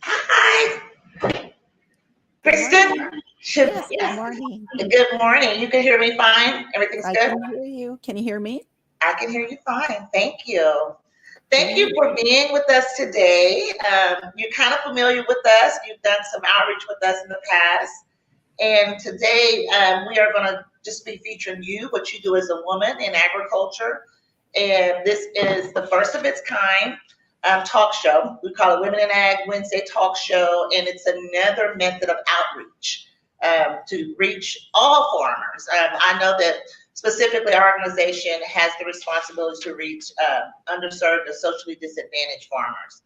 Hi, Kristin. Morning. Yes, good morning. Good morning. You can hear me fine? Everything's I good? can hear you. Can you hear me? I can hear you fine. Thank you. Thank you for being with us today. You're kind of familiar with us. You've done some outreach with us in the past. And today we are going to just be featuring you, what you do as a woman in agriculture. And this is the first of its kind talk show. We call it Women in Ag Wednesday Talk Show. And it's another method of outreach to reach all farmers. I know that specifically our organization has the responsibility to reach underserved and socially disadvantaged farmers.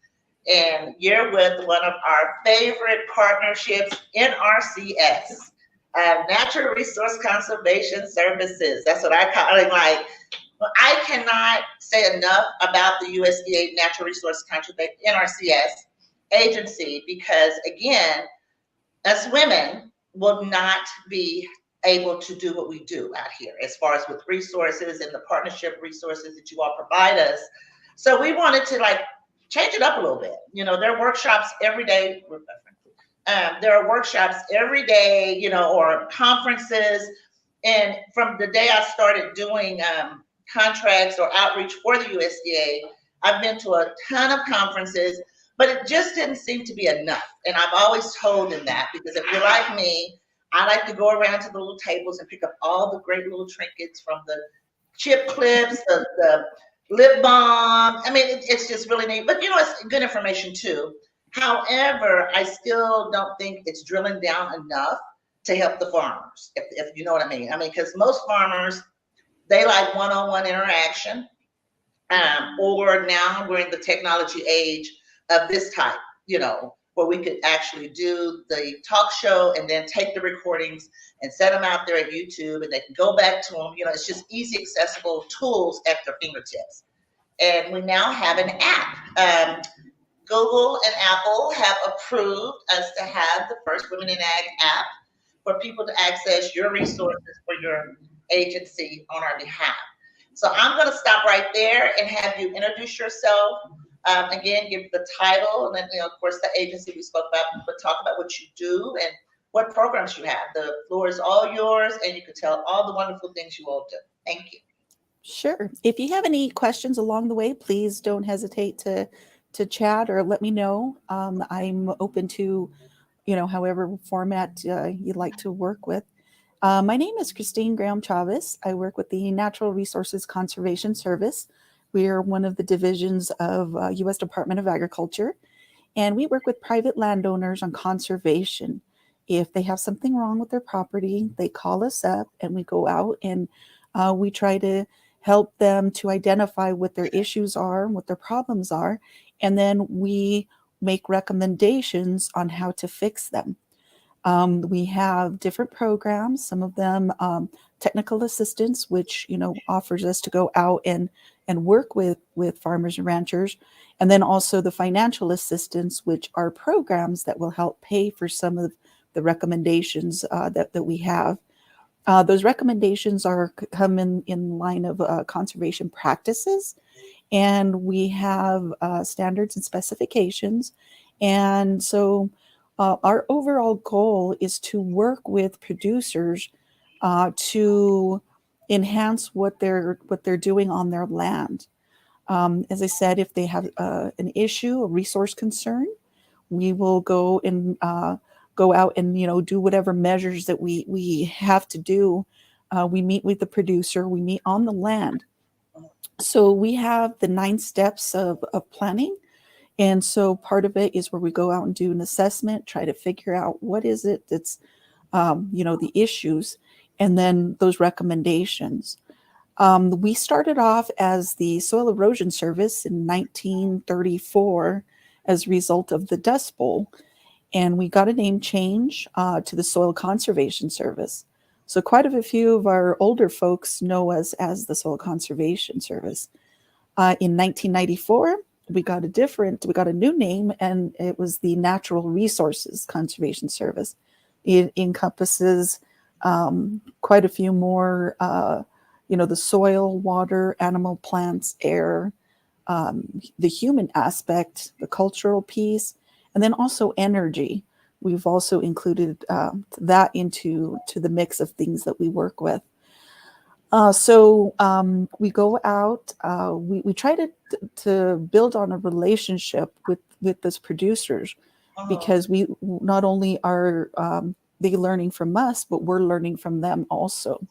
And you're with one of our favorite partnerships, NRCS, Natural Resource Conservation Services. That's what I call it. Like, I cannot say enough about the USDA Natural Resource Conservation NRCS agency because, again, us women will not be able to do what we do out here as far as with resources and the partnership resources that you all provide us. So we wanted to change it up a little bit. You know, there are workshops every day. There are workshops every day, or conferences. And from the day I started doing contracts or outreach for the USDA, I've been to a ton of conferences, but it just didn't seem to be enough. And I've always told them that because if you're like me, I like to go around to the little tables and pick up all the great little trinkets from the chip clips, the lip balm. I mean, it's just really neat. But, it's good information too. However, I still don't think it's drilling down enough to help the farmers, if you know what I mean. I mean, because most farmers, they like one-on-one interaction, or now we're in the technology age of this type, where we could actually do the talk show and then take the recordings and set them out there at YouTube and they can go back to them. It's just easy, accessible tools at their fingertips. And we now have an app. Google and Apple have approved us to have the first Women in Ag app for people to access your resources for your agency on our behalf. So I'm going to stop right there and have you introduce yourself. Again, give the title, and then, of course, the agency we spoke about, but talk about what you do and what programs you have. The floor is all yours, and you can tell all the wonderful things you all do. Thank you. Sure. If you have any questions along the way, please don't hesitate to chat or let me know. I'm open to, however format you'd like to work with. My name is Kristin Graham-Chavez. I work with the Natural Resources Conservation Service. We are one of the divisions of U.S. Department of Agriculture, and we work with private landowners on conservation. If they have something wrong with their property, they call us up and we go out and we try to help them to identify what their issues are, what their problems are, and then we make recommendations on how to fix them. We have different programs, some of them technical assistance, which, offers us to go out and work with farmers and ranchers. And then also the financial assistance, which are programs that will help pay for some of the recommendations that we have. Those recommendations come in line of conservation practices. And we have standards and specifications. And so our overall goal is to work with producers to enhance what they're doing on their land. As I said, if they have an issue, a resource concern, we will go out and do whatever measures that we have to do. We meet with the producer. We meet on the land. So we have the 9 steps of planning. And so part of it is where we go out and do an assessment, try to figure out what is it that's, the issues, and then those recommendations. We started off as the Soil Erosion Service in 1934 as a result of the Dust Bowl. And we got a name change to the Soil Conservation Service. So quite a few of our older folks know us as the Soil Conservation Service. In 1994, we got a new name, and it was the Natural Resources Conservation Service. It encompasses quite a few more, the soil, water, animal, plants, air, the human aspect, the cultural piece, and then also energy. We've also included that into the mix of things that we work with. So we go out. We try to build on a relationship with those producers, because we not only are they learning from us, but we're learning from them also.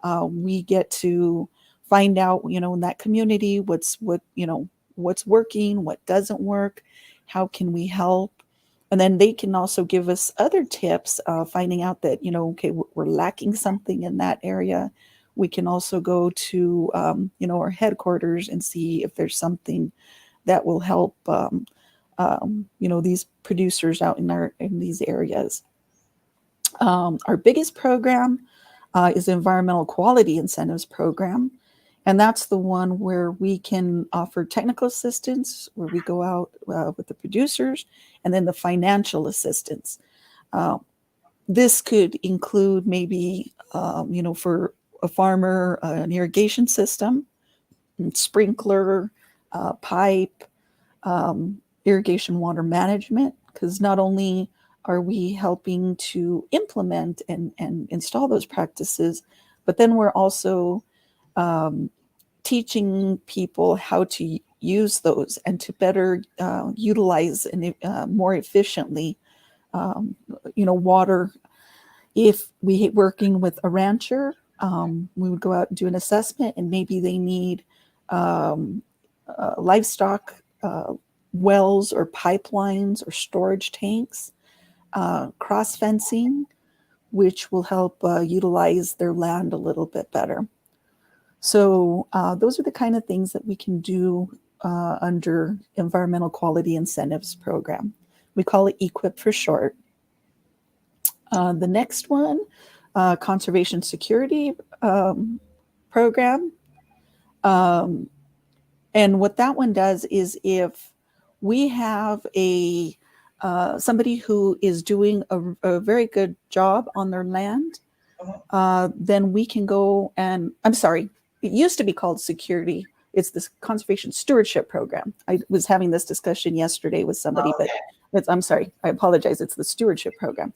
We get to find out, in that community, what's working, what doesn't work, how can we help, and then they can also give us other tips, finding out that okay, we're lacking something in that area. We can also go to our headquarters and see if there's something that will help these producers out in these areas. Our biggest program is the Environmental Quality Incentives Program. And that's the one where we can offer technical assistance, where we go out with the producers, and then the financial assistance. This could include maybe, for a farmer, an irrigation system, sprinkler, pipe, irrigation water management, because not only are we helping to implement and install those practices, but then we're also teaching people how to use those and to better utilize and more efficiently, water. If we working with a rancher, we would go out and do an assessment, and maybe they need livestock wells or pipelines or storage tanks, cross fencing, which will help utilize their land a little bit better. So those are the kind of things that we can do under Environmental Quality Incentives Program. We call it EQIP for short. The next one, Conservation Security Program. And what that one does is, if we have somebody who is doing a very good job on their land, then we can go and, I'm sorry, it used to be called security. It's this Conservation Stewardship Program. I was having this discussion yesterday with somebody, but I'm sorry, I apologize. It's the Stewardship Program.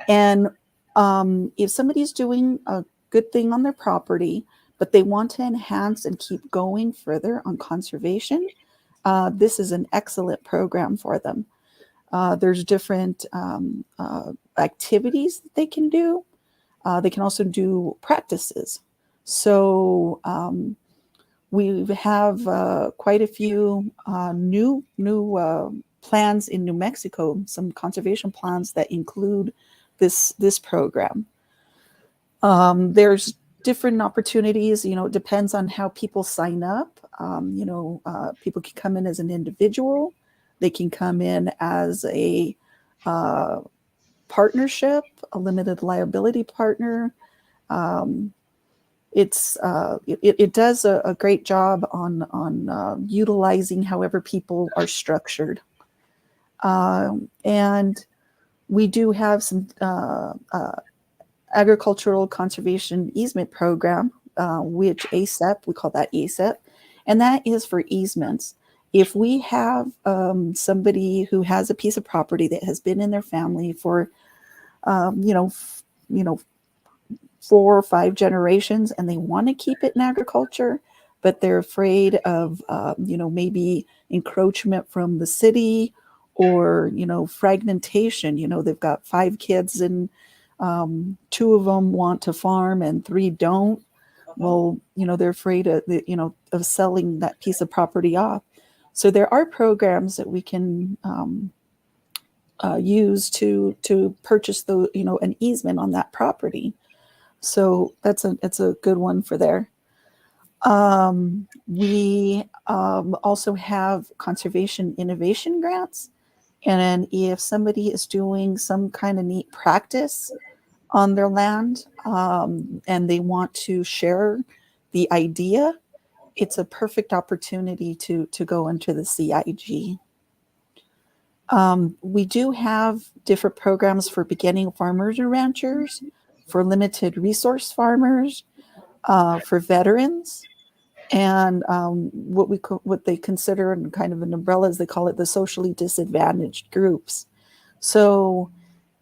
And if somebody's doing a good thing on their property, but they want to enhance and keep going further on conservation, this is an excellent program for them. There's different activities that they can do. They can also do practices. So we have quite a few new plans in New Mexico, some conservation plans that include this program. There's different opportunities, it depends on how people sign up. People can come in as an individual. They can come in as a partnership, a limited liability partner. It does a great job on utilizing however people are structured. And we do have some agricultural conservation easement program, which ASEP, we call that ASEP, and that is for easements. If we have somebody who has a piece of property that has been in their family for 4 or 5 generations, and they want to keep it in agriculture, but they're afraid of maybe encroachment from the city, or fragmentation. They've got 5 kids and 2 of them want to farm and 3 don't. Well, they're afraid of selling that piece of property off. So there are programs that we can use to purchase an easement on that property. So it's a good one for there. We also have conservation innovation grants. And if somebody is doing some kind of neat practice on their land, and they want to share the idea, it's a perfect opportunity to go into the CIG. We do have different programs for beginning farmers and ranchers, for limited resource farmers, for veterans, And what they consider and kind of an umbrella is they call it the socially disadvantaged groups. So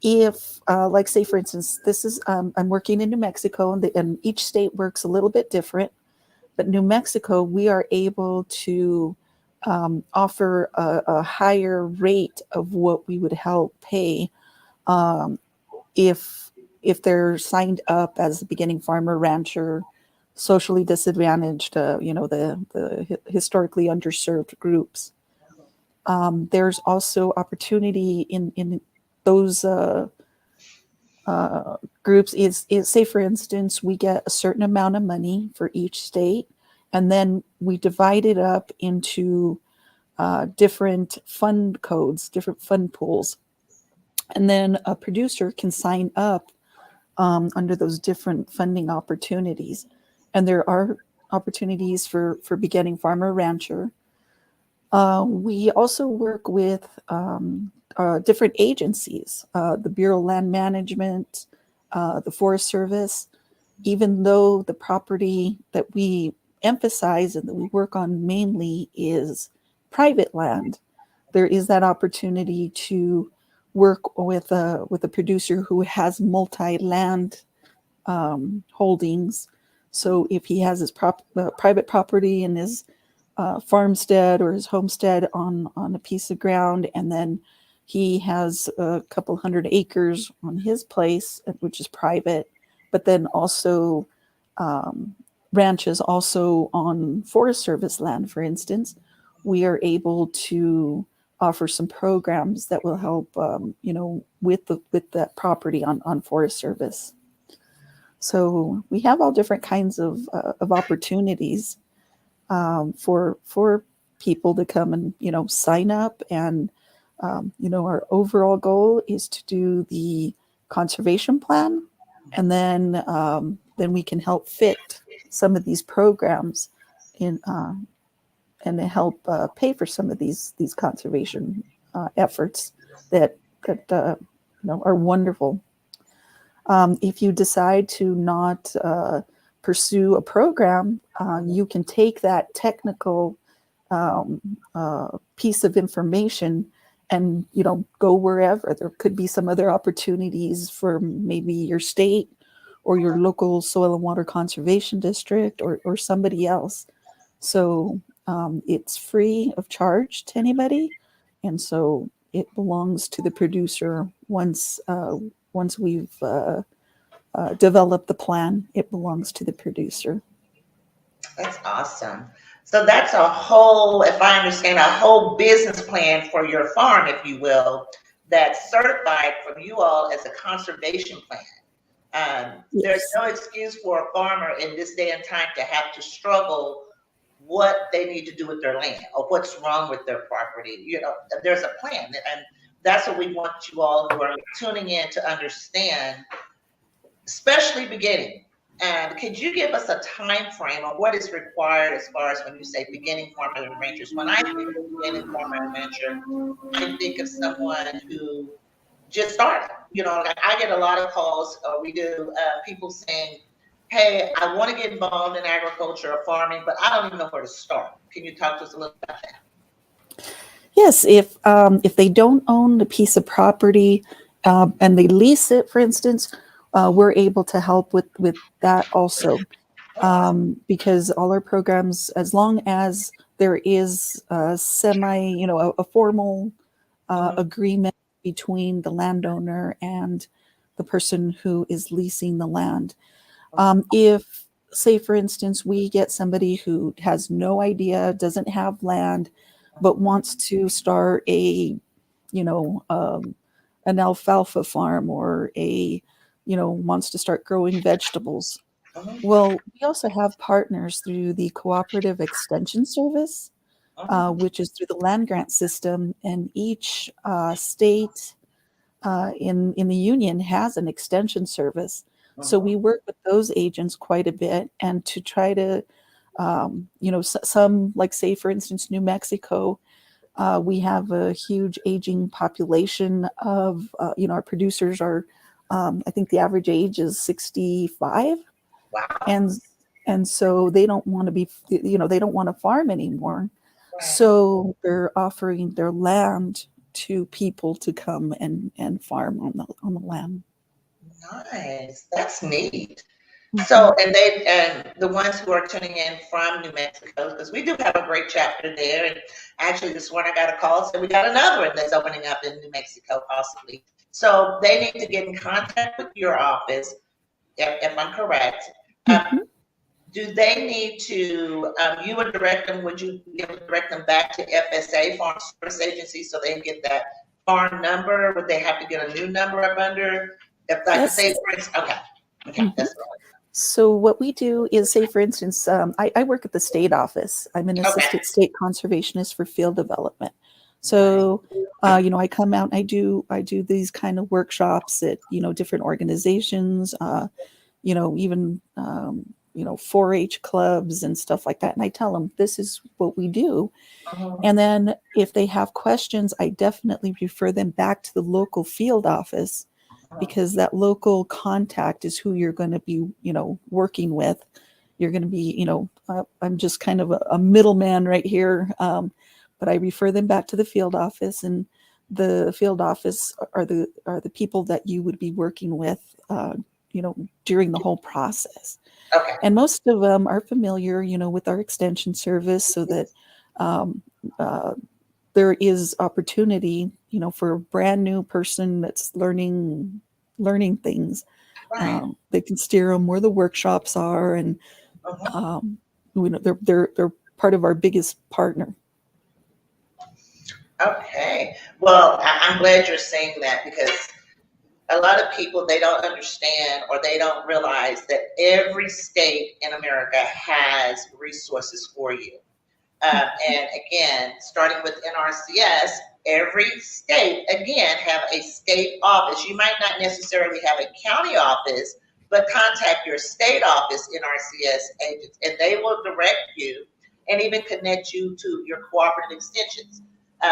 if, like say for instance, this is I'm working in New Mexico, and each state works a little bit different. But New Mexico, we are able to offer a higher rate of what we would help pay um, if they're signed up as a beginning farmer, rancher, socially disadvantaged, the historically underserved groups. There's also opportunity in those groups. Is say for instance, we get a certain amount of money for each state, and then we divide it up into different fund codes, different fund pools, and then a producer can sign up under those different funding opportunities. And there are opportunities for beginning farmer rancher. We also work with different agencies, the Bureau of Land Management, the Forest Service, even though the property that we emphasize and that we work on mainly is private land. There is that opportunity to work with a producer who has multi-land holdings. So if he has his private property and his farmstead or his homestead on a piece of ground, and then he has a couple hundred acres on his place, which is private, but then also ranches also on Forest Service land, for instance, we are able to offer some programs that will help, with that property on Forest Service. So we have all different kinds of opportunities for people to come and sign up, and our overall goal is to do the conservation plan, and then we can help fit some of these programs in and to help pay for some of these conservation efforts that are wonderful. If you decide to not pursue a program, you can take that technical piece of information and go wherever. There could be some other opportunities for maybe your state or your local soil and water conservation district or somebody else. So it's free of charge to anybody, and so it belongs to the producer once we've developed the plan. It belongs to the producer. That's awesome. So that's a whole, if I understand, a whole business plan for your farm, if you will, that's certified from you all as a conservation plan. Yes. There's no excuse for a farmer in this day and time to have to struggle what they need to do with their land or what's wrong with their property. There's a plan, and that's what we want you all who are tuning in to understand, especially beginning. And could you give us a time frame on what is required as far as when you say beginning farmers and ranchers? When I think of beginning farmer and rancher, I think of someone who just started. Like I get a lot of calls, we do, people saying, hey, I want to get involved in agriculture or farming, but I don't even know where to start. Can you talk to us a little about that? Yes, if they don't own a piece of property and they lease it, for instance, we're able to help with that also, because all our programs, as long as there is a a formal agreement between the landowner and the person who is leasing the land. If, say, for instance, we get somebody who has no idea, doesn't have land, but wants to start an alfalfa farm, or wants to start growing vegetables. Well, we also have partners through the Cooperative Extension Service, which is through the land grant system, and each state in the union has an extension service. So we work with those agents quite a bit, and to try to, some, like say for instance, New Mexico, we have a huge aging population of, our producers are, I think the average age is 65. Wow. And so they don't want to be, they don't want to farm anymore. Right. So they're offering their land to people to come and farm on the land. Nice. That's neat. Mhm. So, and the ones who are tuning in from New Mexico, because we do have a great chapter there. And actually, this morning I got a call, so we got another one that's opening up in New Mexico, possibly. So they need to get in contact with your office, if I'm correct. Mhm. Do they need to, you would direct them, would you be able to direct them back to FSA, Farm Service Agency, so they can get that farm number? Would they have to get a new number up under? If, like, Yes. say, for instance, okay, Mhm. that's right. So what we do is, say, for instance, I work at the state office. I'm an Okay. assistant state conservationist for field development. Right. So, I come out and I do these kind of workshops at, different organizations, even, 4-H clubs and stuff like that. And I tell them, this is what we do. Mhm. And then if they have questions, I definitely refer them back to the local field office, because that local contact is who you're going to be, working with. You're going to be, I'm just kind of a middleman right here. But I refer them back to the field office, and the field office are the people that you would be working with, during the whole process. Okay. And most of them are familiar, with our extension service, so that um, uh, there is opportunity, for a brand new person that's learning things. Right. They can steer them where the workshops are, and Mhm. they're part of our biggest partner. Okay. Well, I'm glad you're saying that, because a lot of people, they don't understand or they don't realize that every state in America has resources for you. And again, starting with NRCS, every state, again, have a state office. You might not necessarily have a county office, but contact your state office NRCS agents, and they will direct you and even connect you to your cooperative extensions.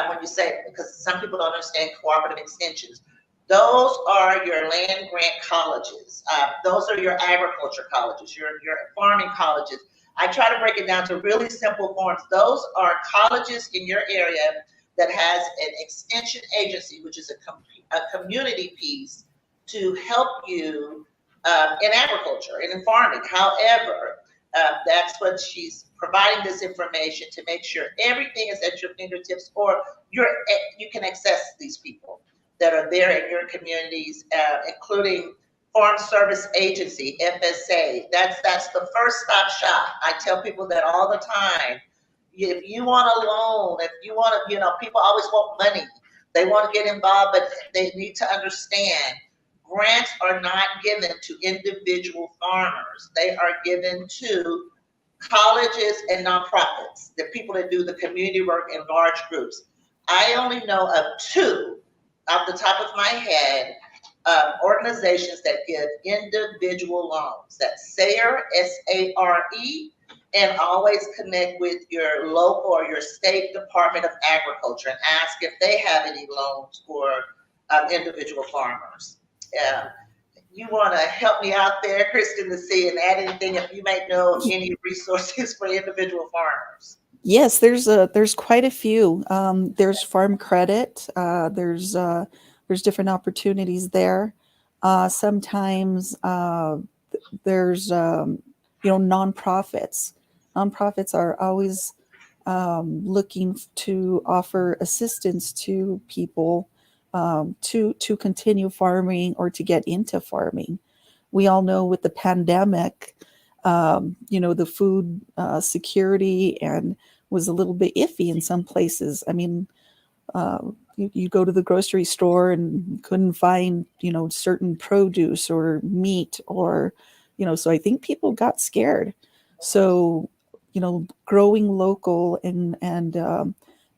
When you say, because some people don't understand cooperative extensions, those are your land grant colleges. Those are your agriculture colleges, your farming colleges. I try to break it down to really simple forms. Those are colleges in your area that has an extension agency, which is a community piece to help you in agriculture and in farming. However, that's what she's providing this information to make sure everything is at your fingertips, or you can access these people that are there in your communities, including Farm Service Agency, FSA. That's the first stop shop. I tell people that all the time. If you want a loan, if you want to, people always want money. They want to get involved, but they need to understand grants are not given to individual farmers. They are given to colleges and nonprofits, the people that do the community work in large groups. I only know of two off the top of my head, organizations that give individual loans. That's SARE, SARE, and always connect with your local or your state Department of Agriculture and ask if they have any loans for individual farmers. You want to help me out there, Kristin, to see and add anything if you might know of any resources for individual farmers? Yes, there's quite a few. There's farm credit. There's different opportunities there. Sometimes there's nonprofits. Nonprofits are always looking to offer assistance to people, to continue farming or to get into farming. We all know with the pandemic, the food security and was a little bit iffy in some places. I mean, you go to the grocery store and couldn't find, certain produce or meat, or, so I think people got scared. So, growing local and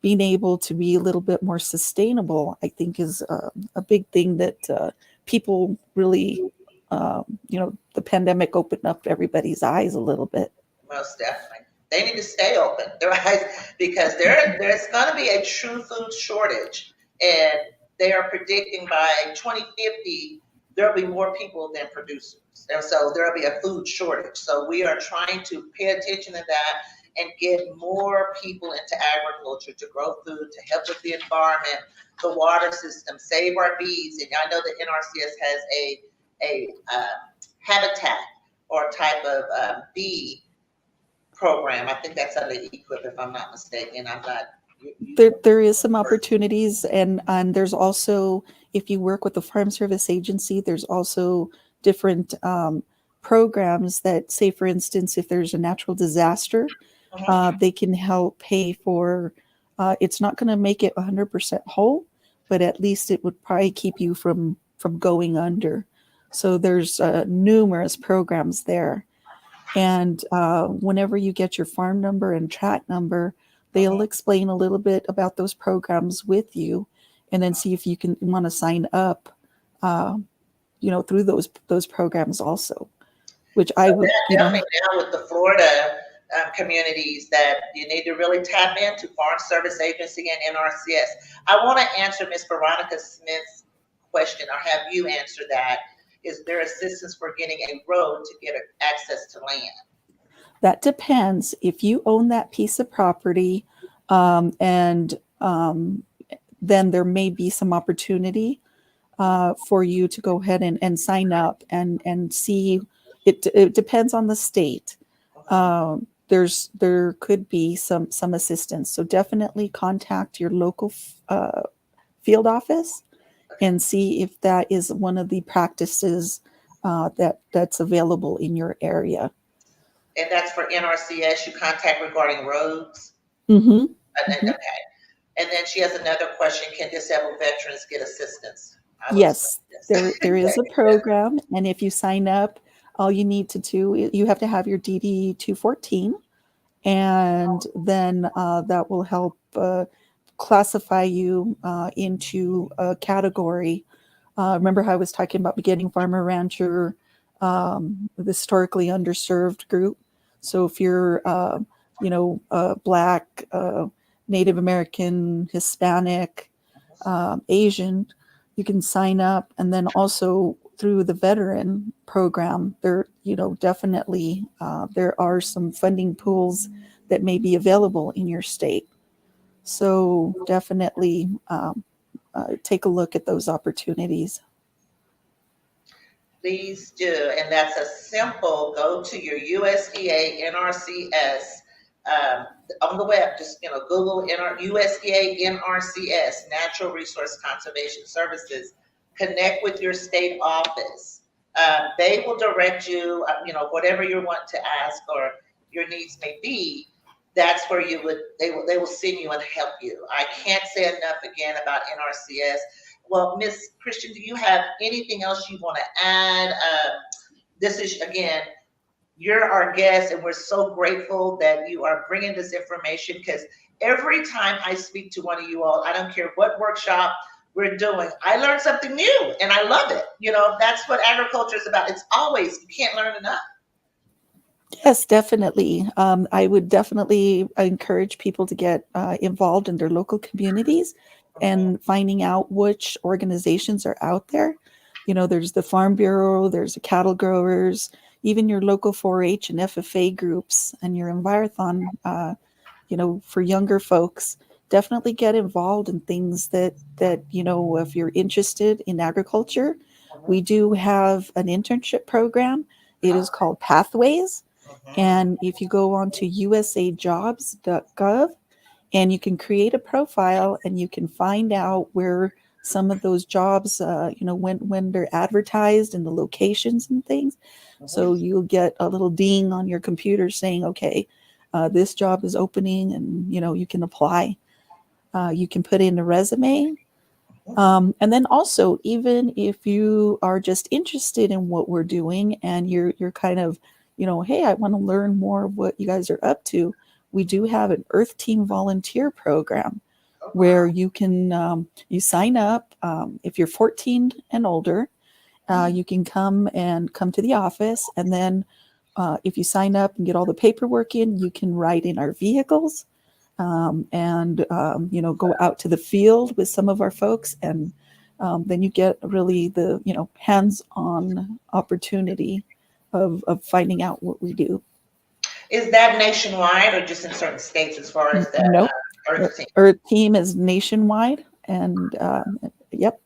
being able to be a little bit more sustainable, I think is a big thing that people really, the pandemic opened up everybody's eyes a little bit. Most definitely. They need to stay open, right? Because there's going to be a true food shortage, and they are predicting by 2050 there'll be more people than producers. And so there'll be a food shortage. So we are trying to pay attention to that and get more people into agriculture to grow food, to help with the environment, the water system, save our bees. And I know the NRCS has a habitat or type of bee program. I think that's under EQIP, if I'm not mistaken. I'm not. There is some opportunities, and there's also, if you work with the Farm Service Agency, there's also different programs that, say, for instance, if there's a natural disaster, they can help pay for, it's not going to make it 100% whole, but at least it would probably keep you from going under. So there's numerous programs there. And whenever you get your farm number and track number, they'll explain a little bit about those programs with you, and then see if you want to sign up, through those programs also, which I would, definitely now with the Florida communities, that you need to really tap into Farm Service Agency and NRCS. I want to answer Ms. Veronica Smith's question, or have you answer that. Is there assistance for getting a road to get access to land? That depends. If you own that piece of property, then there may be some opportunity for you to go ahead and sign up and see. It depends on the state. There could be some assistance. So definitely contact your local field office and see if that is one of the practices that's available in your area. And that's for NRCS, you contact regarding roads? Mm-hmm. Okay. And then she has another question, can disabled veterans get assistance? Yes, there is a program, and if you sign up, all you need to do, you have to have your DD 214, and then that will help classify you into a category. Remember how I was talking about beginning farmer, rancher, the historically underserved group? So if you're, Black, Native American, Hispanic, Asian, you can sign up. And then also through the veteran program, there, definitely there are some funding pools that may be available in your state. So definitely take a look at those opportunities. Please do. And that's a simple, go to your USDA NRCS on the web, just Google USDA NRCS, Natural Resource Conservation Services. Connect with your state office. They will direct you, whatever you want to ask or your needs may be. That's where they will send you and help you. I can't say enough again about NRCS. Well, Ms. Kristin, do you have anything else you want to add? This is, again, you're our guest, and we're so grateful that you are bringing this information, because every time I speak to one of you all, I don't care what workshop we're doing, I learn something new, and I love it. That's what agriculture is about. It's always, you can't learn enough. Yes, definitely. I would definitely encourage people to get involved in their local communities and finding out which organizations are out there. There's the Farm Bureau, there's the cattle growers, even your local 4-H and FFA groups, and your Envirothon, for younger folks. Definitely get involved in things that if you're interested in agriculture. We do have an internship program. It is called Pathways. And if you go on to usajobs.gov, and you can create a profile, and you can find out where some of those jobs, when they're advertised, and the locations and things. So you'll get a little ding on your computer saying, okay, this job is opening, and, you can apply. You can put in a resume. And then also, even if you are just interested in what we're doing, and you're kind of, hey, I want to learn more of what you guys are up to, we do have an Earth Team volunteer program where you can, you sign up. If you're 14 and older, you can come to the office. And then if you sign up and get all the paperwork in, you can ride in our vehicles and go out to the field with some of our folks and then you get really the, hands-on opportunity of finding out what we do. Is that nationwide or just in certain states as far as the Nope. Earth team? Earth team is nationwide, and yep.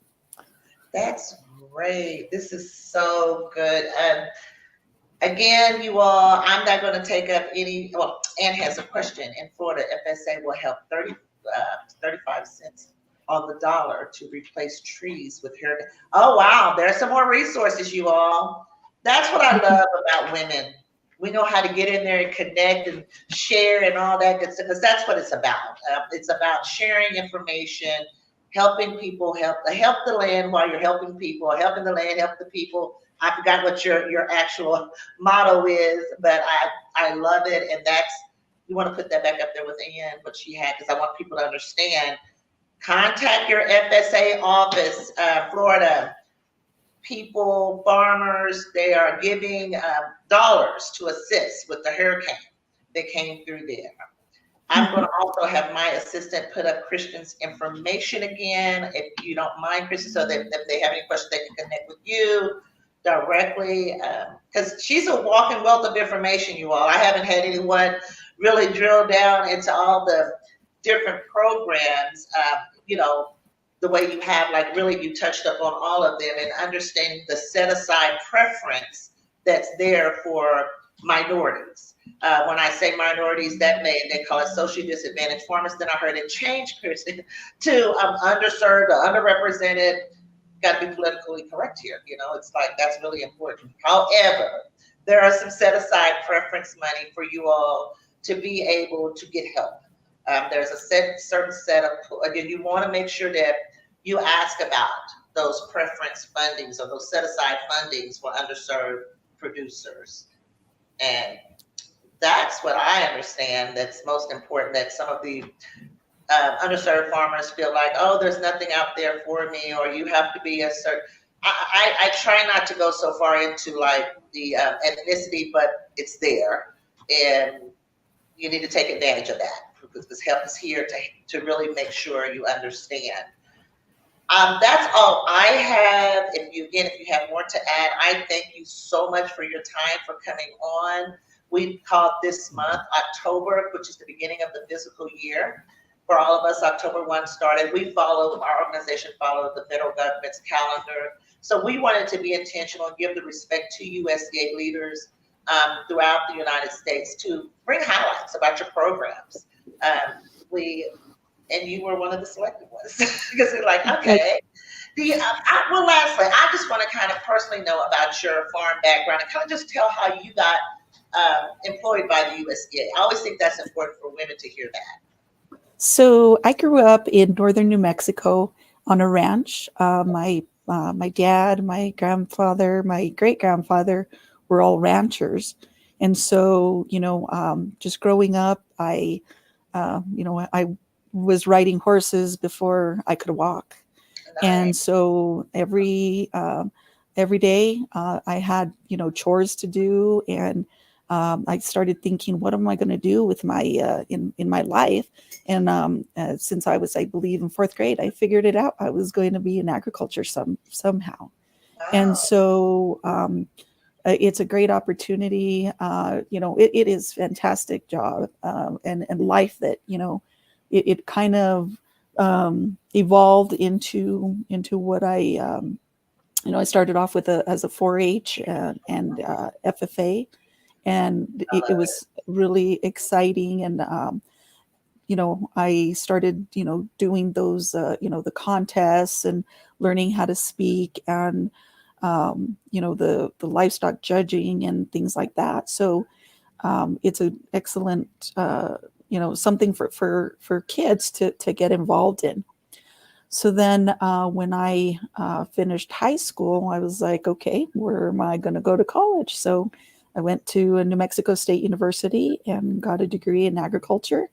That's great. This is so good. Again, you all, I'm not going to take up any. Well, Ann has a question. In Florida, FSA will help 35 cents on the dollar to replace trees with hair. Oh, wow. There's some more resources, you all. That's what I love about women. We know how to get in there and connect and share and all that good stuff, because that's what it's about. It's about sharing information, helping people, help the land while you're helping people, helping the land, help the people. I forgot what your actual motto is, but I love it, and that's, you want to put that back up there with Ann, what she had, because I want people to understand. Contact your FSA office, Florida. People, farmers, they are giving dollars to assist with the hurricane that came through there. I'm going to also have my assistant put up Kristin's information again, if you don't mind, Kristin, so that if they have any questions, they can connect with you directly, because she's a walking wealth of information, you all. I haven't had anyone really drill down into all the different programs, the way you have, like, really you touched up on all of them, and understanding the set aside preference that's there for minorities. When I say minorities, they call it socially disadvantaged farmers. Then I heard it change, Kristin, to underserved or underrepresented. Got to be politically correct here. It's like, that's really important. However, there are some set aside preference money for you all to be able to get help. There's a certain set of, again, you want to make sure that you ask about those preference fundings or those set aside fundings for underserved producers. And that's what I understand that's most important, that some of the underserved farmers feel like, oh, there's nothing out there for me, or you have to be a certain. I try not to go so far into like the ethnicity, but it's there, and you need to take advantage of that, because this help is here to really make sure you understand. That's all I have. If you have more to add, I thank you so much for your time, for coming on. We called this month October, which is the beginning of the fiscal year. For all of us, October 1 started. Our organization followed the federal government's calendar. So we wanted to be intentional and give the respect to USDA leaders throughout the United States to bring highlights about your programs. And you were one of the selected ones, because we're like, okay. Lastly, I just want to kind of personally know about your farm background and kind of just tell how you got employed by the USDA. I always think that's important for women to hear that. So I grew up in northern New Mexico on a ranch. My dad, my grandfather, my great-grandfather were all ranchers. And so, just growing up, I was riding horses before I could walk. Nice. And so every day I had, chores to do, and I started thinking, what am I going to do with my in my life? And since I was, I believe, in fourth grade, I figured it out. I was going to be in agriculture somehow. Wow. And so it's a great opportunity. It is a fantastic job and life that, it kind of evolved into what I started off with as a 4-H and FFA. And it was really exciting. And, I started, doing those, the contests and learning how to speak and, the livestock judging and things like that. So it's an excellent, something for kids to get involved in. So then when I finished high school, I was like, okay, where am I going to go to college? So I went to a New Mexico State University and got a degree in agriculture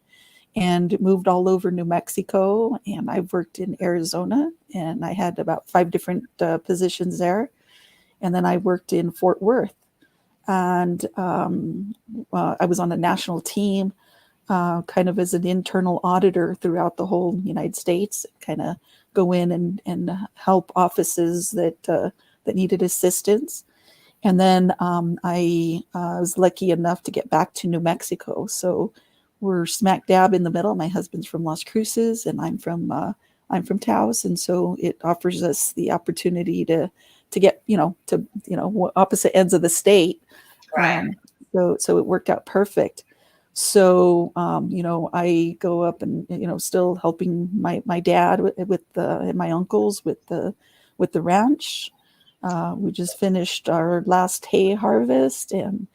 and moved all over New Mexico. And I've worked in Arizona, and I had about 5 different positions there. And then I worked in Fort Worth, and I was on a national team kind of as an internal auditor throughout the whole United States, kind of go in and help offices that needed assistance. And then I was lucky enough to get back to New Mexico. So we're smack dab in the middle. My husband's from Las Cruces, and I'm from Taos, and so it offers us the opportunity to get to opposite ends of the state. Right. So it worked out perfect. So I go up and still helping my dad with and my uncles with the ranch. We just finished our last hay harvest, and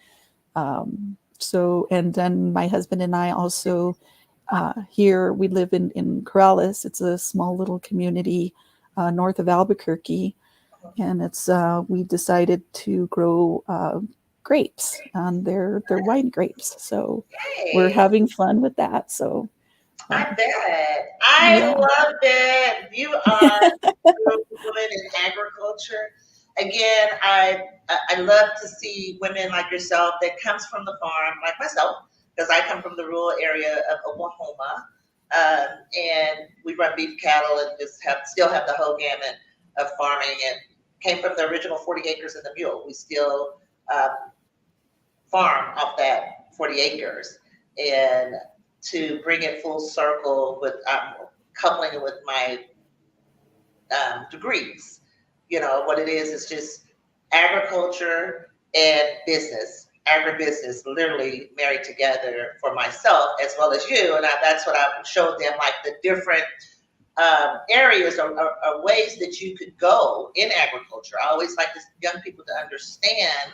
and then my husband and I also here we live in Corrales. It's a small little community north of Albuquerque, and it's we decided to grow grapes, and they're wine grapes. So we're having fun with that. So I bet. I love it. You are women in agriculture. Again, I love to see women like yourself that comes from the farm, like myself, because I come from the rural area of Oklahoma, and we run beef cattle and still have the whole gamut of farming. And came from the original 40 acres in the mule. We still farm off that 40 acres, and to bring it full circle with coupling it with my degrees. What it is just agriculture and business, agribusiness, literally married together for myself as well as you. And that's what I showed them, like the different areas or ways that you could go in agriculture. I always like young people to understand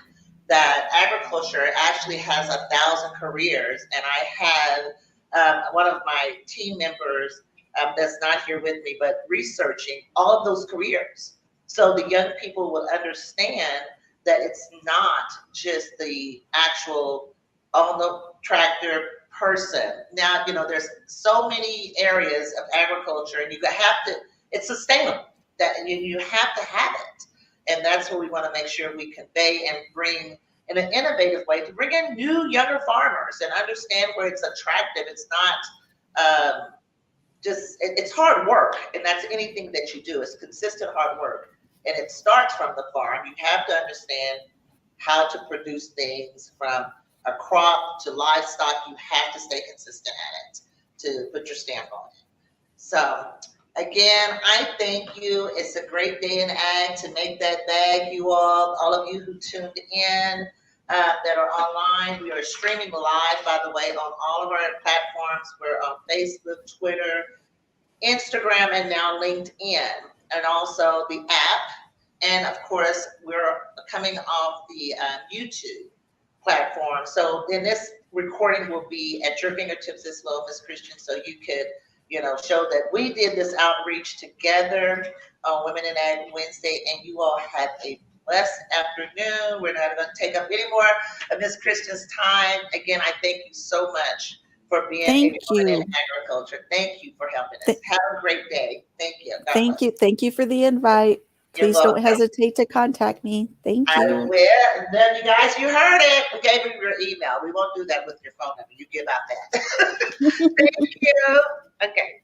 that agriculture actually has 1,000 careers. And I had one of my team members that's not here with me, but researching all of those careers. So the young people will understand that it's not just the actual on the tractor person. Now, there's so many areas of agriculture, and it's sustainable, that you have to have it. And that's what we want to make sure we convey and bring in an innovative way to bring in new, younger farmers and understand where it's attractive. It's not it's hard work, and that's anything that you do. It's consistent hard work, and it starts from the farm. You have to understand how to produce things from a crop to livestock. You have to stay consistent at it to put your stamp on it. So again, I thank you. It's a great day in ag to make that bag. You all of you who tuned in that are online. We are streaming live, by the way, on all of our platforms. We're on Facebook, Twitter, Instagram, and now LinkedIn, and also the app. And of course, we're coming off the YouTube platform. So then this recording will be at your fingertips as well, Ms. Kristin, so you could, show that we did this outreach together on Women in Ag Wednesday, and you all had a blessed afternoon. We're not going to take up any more of Ms. Kristin's time. Again, I thank you so much for being a woman in agriculture. Thank you for helping us. Have a great day. Thank you. Thank you for the invite. Please don't hesitate to contact me. Thank you. I will. And then you guys, you heard it. We gave you your email. We won't do that with your phone number. You give out that. Thank you. Okay.